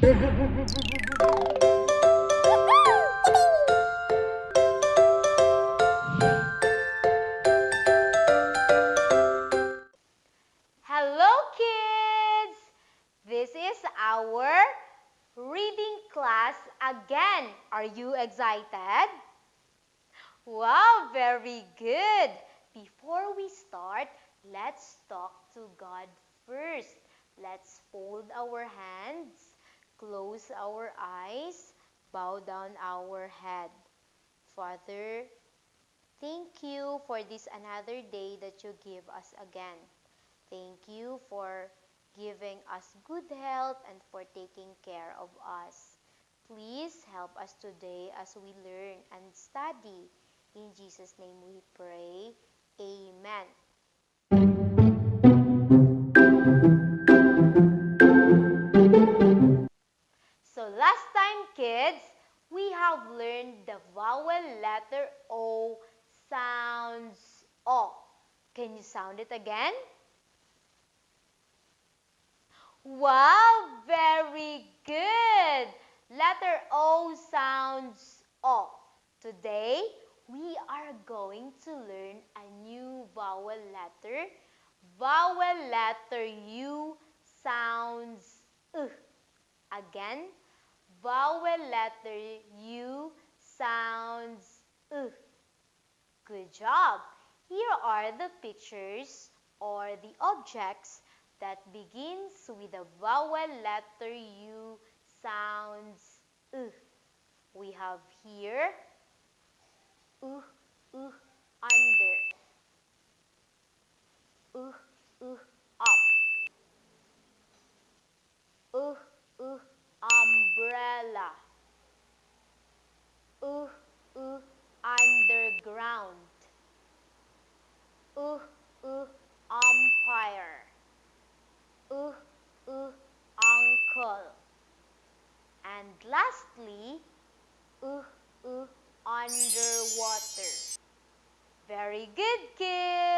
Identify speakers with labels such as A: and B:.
A: Hello, kids! This is our reading class again. Are you excited? Wow, very good. Before we start, let's talk to God first. Let's fold our hands, close our eyes, bow down our head. Father, thank you for this another day that you give us again. Thank you for giving us good health and for taking care of us. Please help us today as we learn and study. In Jesus' name we pray. Amen. So last time, kids, we have learned the vowel letter O sounds O. Can you sound it again? Wow, very good. Letter O sounds O. Today, we are going to learn a new vowel letter. Vowel letter U sounds Again, vowel letter U sounds Good job. Here are the pictures or the objects that begins with the vowel letter U sounds We have here under, up, umbrella, underground, umpire, uncle, and lastly, underwater. Very good, kids.